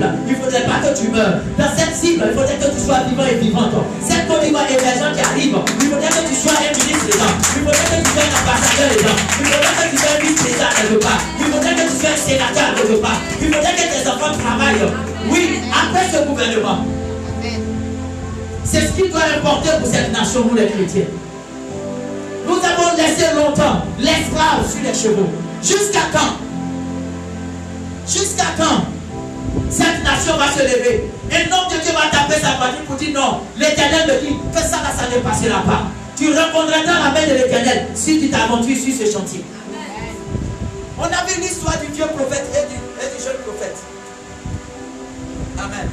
cible, il ne faudrait pas que tu meurs. Dans cette cible, il faudrait que tu sois vivant et vivante. Cette Côte d'Ivoire émergente qui arrive, il faudrait que tu sois un ministre dedans. Il faudrait que tu sois un ambassadeur dedans. Il faudrait que tu sois un vice-président quelque part. Il faudrait que tu sois un sénateur quelque part. Il faudrait que tes enfants travaillent. Oui, après ce gouvernement. C'est ce qui doit importer pour cette nation, nous les chrétiens. Nous avons laissé longtemps l'esclave sur les chevaux. Jusqu'à quand? Jusqu'à quand cette nation va se lever? Et l'homme de Dieu va taper sa poitrine pour dire non. L'Éternel me dit que ça ne passera pas. Tu répondras dans la main de l'Éternel si tu t'aventures sur ce chantier. On a vu l'histoire du vieux prophète et du jeune prophète. Amen.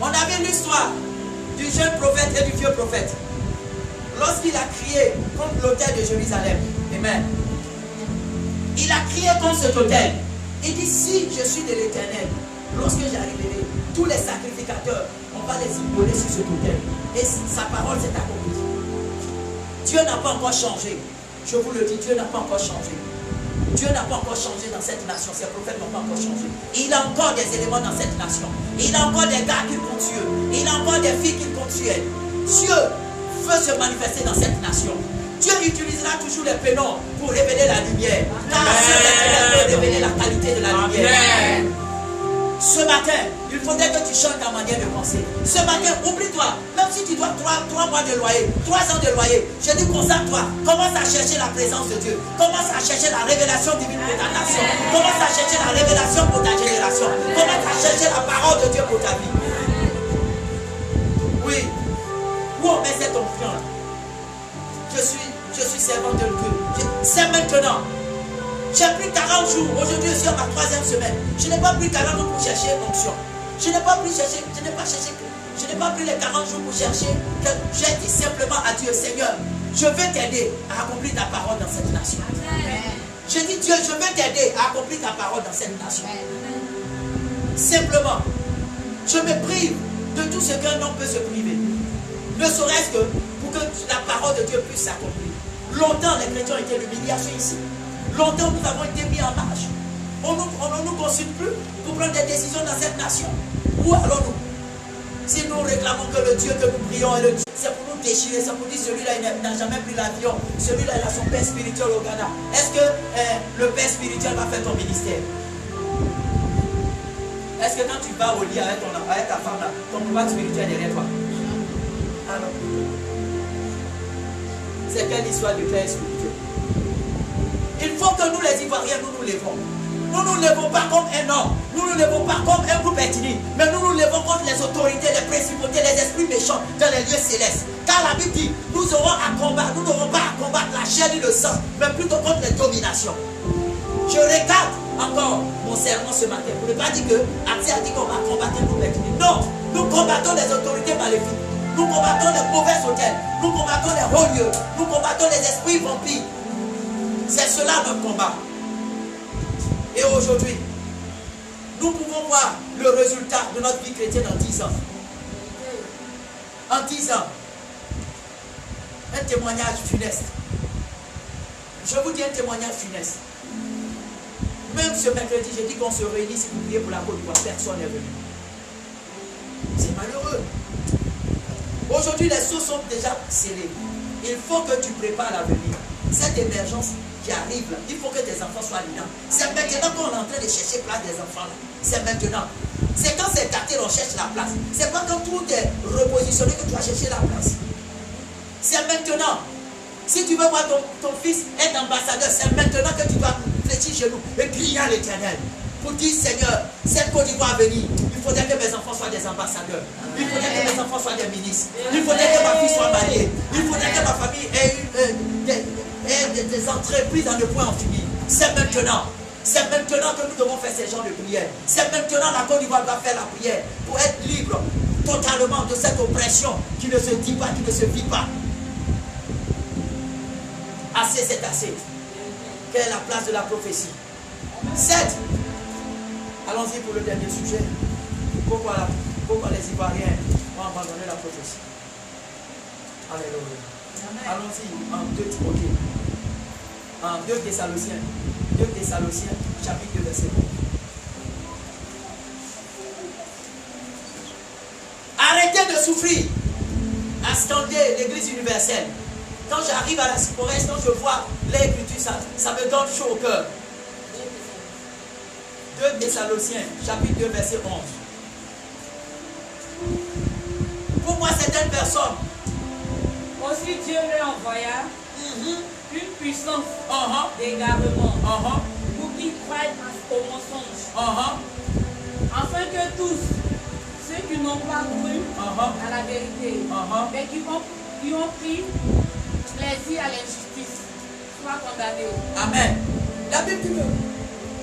On a vu l'histoire du jeune prophète et du vieux prophète. Lorsqu'il a crié contre l'autel de Jérusalem. Amen. Il a crié contre cet autel. Il dit, si je suis de l'Éternel, lorsque j'arriverai, tous les sacrificateurs, on va les immoler sur cet autel. Et sa parole s'est accomplie. Dieu n'a pas encore changé. Je vous le dis, Dieu n'a pas encore changé. Dieu n'a pas encore changé dans cette nation. Ses prophètes n'ont pas encore changé. Il a encore des éléments dans cette nation. Il a encore des gars qu'il compte sur eux. Il a encore des filles qu'il compte sur elles. Dieu veut se manifester dans cette nation. Dieu utilisera toujours les prénoms pour révéler la lumière. Car seul l'Éternel peut révéler la qualité de la lumière. Amen. Ce matin, il faudrait que tu changes ta manière de penser. Ce matin, oublie-toi. Même si tu dois 3 mois de loyer, 3 ans de loyer, je dis consacre-toi. Commence à chercher la présence de Dieu. Commence à chercher la révélation divine pour ta nation. Commence à chercher la révélation pour ta génération. Commence à chercher la parole de Dieu pour ta vie. Oui. Où on met cette onction là? Je suis servant de Dieu. C'est maintenant. J'ai pris 40 jours. Aujourd'hui, je suis à ma 3e semaine. Je n'ai pas pris 40 jours pour chercher l'onction. Je n'ai pas pris les 40 jours pour chercher. J'ai dit simplement à Dieu, Seigneur, je veux t'aider à accomplir ta parole dans cette nation. J'ai dit, Dieu, je veux t'aider à accomplir ta parole dans cette nation. Simplement, je me prive de tout ce qu'un homme peut se priver. Ne serait-ce que pour que la parole de Dieu puisse s'accomplir. Longtemps, les chrétiens ont été l'humiliation ici. Longtemps, nous avons été mis en marche. On ne nous consulte plus pour prendre des décisions dans cette nation. Où allons-nous? Si nous réclamons que le Dieu que nous prions est le Dieu, c'est pour nous déchirer, c'est pour dire celui-là il n'a jamais pris l'avion, celui-là il a son père spirituel au Ghana. Est-ce que le père spirituel va faire ton ministère? Est-ce que quand tu vas au lit avec ta femme, là, ton père spirituel est derrière toi? Alors, c'est quelle histoire de père spirituel? Il faut que nous les Ivoiriens, nous lèvons. Nous ne nous lèvons pas comme un homme. Nous ne nous lèvons pas comme un groupe ethnique. Mais nous nous lèvons contre les autorités, les principautés, les esprits méchants dans les lieux célestes. Car la Bible dit, nous aurons à combattre. Nous n'aurons pas à combattre la chair ni le sang, mais plutôt contre les dominations. Je regarde encore mon serment ce matin. Vous ne pas dire que Atia a dit qu'on va combattre un groupe ethnique. Non, nous combattons les autorités maléfiques. Nous combattons les mauvais hôtels. Nous combattons les hauts lieux. Nous combattons les esprits vampires. C'est cela notre combat. Et aujourd'hui, nous pouvons voir le résultat de notre vie chrétienne en 10 ans. En 10 ans. Un témoignage funeste. Je vous dis un témoignage funeste. Même ce mercredi, j'ai dit qu'on se réunisse pour prier pour la Côte d'Ivoire. Personne n'est venu. C'est malheureux. Aujourd'hui, les choses sont déjà scellées. Il faut que tu prépares l'avenir. Cette émergence qui arrive là, il faut que tes enfants soient dedans. C'est maintenant qu'on est en train de chercher place des enfants là. C'est maintenant. C'est quand c'est gâté qu'on cherche la place. C'est pas quand tout est repositionné que tu vas chercher la place. C'est maintenant. Si tu veux voir ton fils être ambassadeur, c'est maintenant que tu dois fléchir chez nous et crier à l'Éternel pour dire, Seigneur, cette Côte d'Ivoire à venir, il faudrait que mes enfants soient des ambassadeurs. Il faudrait que mes enfants soient des ministres. Il faudrait que ma fille soit mariée. Il faudrait que ma famille ait des entreprises à ne point en finir. C'est maintenant. C'est maintenant que nous devons faire ces genres de prières. C'est maintenant la Côte d'Ivoire doit faire la prière pour être libre totalement de cette oppression qui ne se dit pas, qui ne se vit pas. Assez, c'est assez. Quelle est la place de la prophétie? 7. Allons-y pour le dernier sujet. Pourquoi les Ivoiriens ont abandonné la prophétie? Alléluia. Allons-y en 2 Timothée. En 2 Thessaloniciens. 2 Thessaloniciens, chapitre 2, verset 1. souffrir à scander l'église universelle. Quand j'arrive à la Syporès, quand je vois l'écriture, ça me donne chaud au cœur. 2 Thessaloniciens, chapitre 2, verset 11. Pour moi, certaines personnes. Aussi Dieu leur envoya une puissance d'égarement pour qu'ils croient au mensonge. Afin que tous ceux qui n'ont pas cru à la vérité, mais qui ont pris plaisir à l'injustice, soient condamnés. Amen. La Bible dit que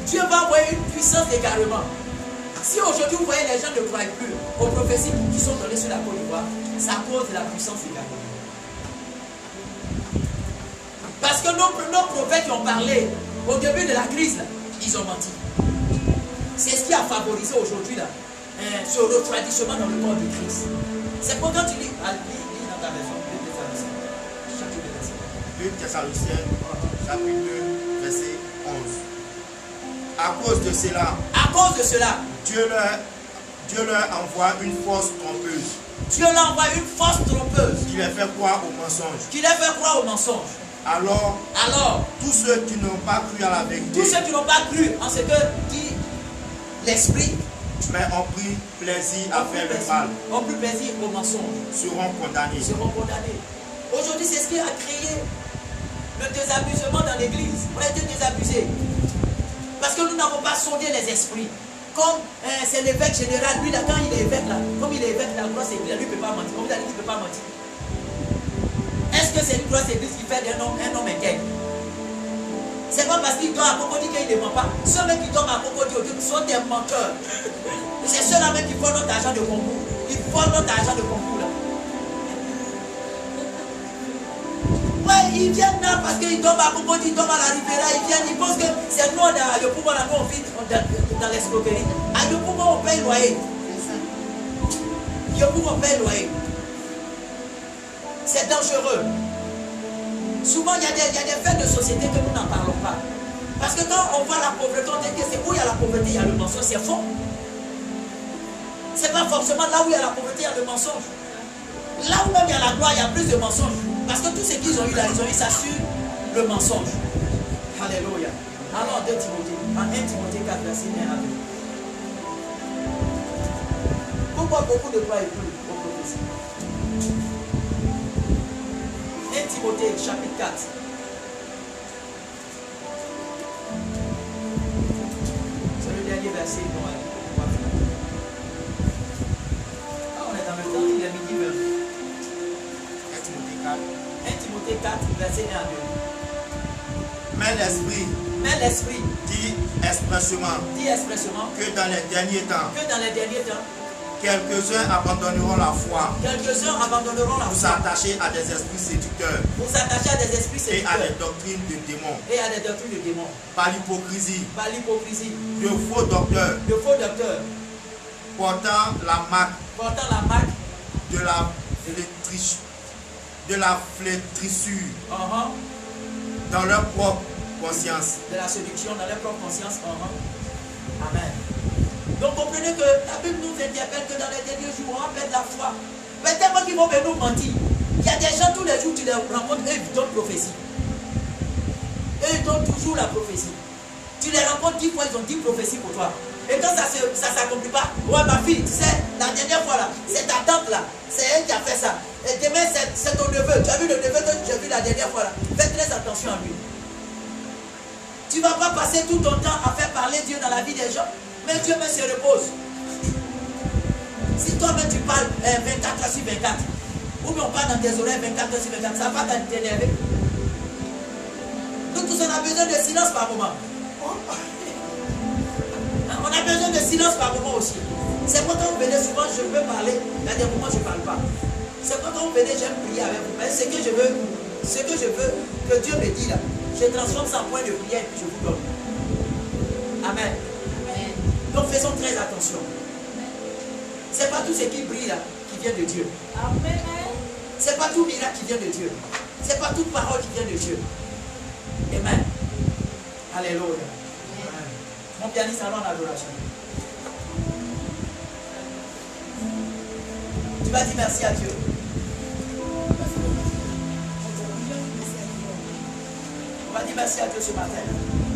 Dieu va envoyer une puissance d'égarement. Si aujourd'hui vous voyez les gens ne croient plus aux prophéties qui sont données sur la Côte d'Ivoire, c'est à cause de la puissance d'égarement. Parce que nos prophètes qui ont parlé au début de la crise, là, ils ont menti. C'est ce qui a favorisé aujourd'hui ce refroidissement dans le corps de Christ. C'est pourquoi tu lis, lis dans ta maison, 2 Thessaloniciens, chapitre 2, verset 11. À cause de cela, Dieu leur envoie une force trompeuse. Dieu leur envoie une force trompeuse. Qui les fait croire au mensonge. Alors, tous ceux qui n'ont pas cru à la vérité, tous ceux qui n'ont pas cru en ce que dit l'Esprit, mais ont pris plaisir à faire le mal, ont pris plaisir au mensonge, seront condamnés. Aujourd'hui, c'est ce qui a créé le désabusement dans l'église. On a été désabusés. Parce que nous n'avons pas sondé les esprits. Comme c'est l'évêque général, lui là, quand il est évêque là, comme il est évêque, la grosse église, lui ne peut pas mentir. Comme vous avez dit, il ne peut pas mentir. Est-ce que c'est une grosse église qui fait un homme intègre? C'est pas parce qu'il dort à Cocody qu'il ne ment pas. Ceux mêmes qui dorment à Cocody sont des menteurs. C'est ceux-là même qui font notre argent de concours. Ils font notre argent de concours là. Ouais, ils viennent là parce qu'ils dorment à Cocody, ils dorment à la Ribera, ils viennent, ils pensent que c'est nous, on a le pouvoir là, nous on vit dans l'escroquerie. À Yopougon, on paye loyer. Yopougon, on paye loyer. C'est dangereux. Souvent, il y a des faits de société que nous n'en parlons pas. Parce que quand on voit la pauvreté, on dit que c'est où il y a la pauvreté, il y a le mensonge. C'est faux. C'est pas forcément là où il y a la pauvreté, il y a le mensonge. Là où même il y a la gloire, il y a plus de mensonges. Parce que tout ce qu'ils ont eu là, ils ont eu ça sur le mensonge. Alléluia. Alors, 2 Timothée, en 1 Timothée 4, verset 1 à 2. Pourquoi beaucoup de croient et plus aux prophéties? 1 Timothée, chapitre 4. C'est le dernier verset. On est dans le temps, il est midi 20. 1 Timothée 4. 1 Timothée 4, verset 1 à 2. Mais l'Esprit dit expressement que dans les derniers temps, quelques-uns abandonneront la foi pour s'attacher à des esprits séducteurs et à des doctrines de démons. Par l'hypocrisie de faux docteurs portant la marque de la flétrissure dans leur propre conscience. De la séduction dans leur propre conscience. Amen. Donc comprenez que la Bible nous interpelle que dans les derniers jours, on va perdre la foi. Mais tellement qu'ils vont venir nous mentir. Il y a des gens tous les jours, tu les rencontres, eux ils donnent prophétie. Eux ils donnent toujours la prophétie. Tu les rencontres 10 fois, ils ont 10 prophéties pour toi. Et quand ça ne s'accomplit pas, ouais ma fille, tu sais, la dernière fois là, c'est ta tante là, c'est elle qui a fait ça. Et demain c'est ton neveu. Tu as vu le neveu que j'ai vu la dernière fois là. Fais très attention à lui. Tu ne vas pas passer tout ton temps à faire parler Dieu dans la vie des gens. Mais Dieu même se repose. Si toi-même tu parles 24 heures sur 24, ou bien on parle dans tes oreilles 24 heures sur 24, ça va pas t'énerver. Nous tous on a besoin de silence par moment. On a besoin de silence par moment aussi. C'est quand on venait souvent, je peux parler, mais des moments je ne parle pas. C'est quand on venait, j'aime prier avec vous. Mais ce que je veux que Dieu me dit là, je transforme ça en point de prière et puis je vous donne. Amen. Amen. Donc faisons très attention. Ce n'est pas tout ce qui brille là qui vient de Dieu. Amen. Ce n'est pas tout miracle qui vient de Dieu. Ce n'est pas toute parole qui vient de Dieu. Amen. Alléluia. Mon pianiste, allons en adoration. Tu vas dire merci à Dieu. On va dire merci à Dieu ce matin.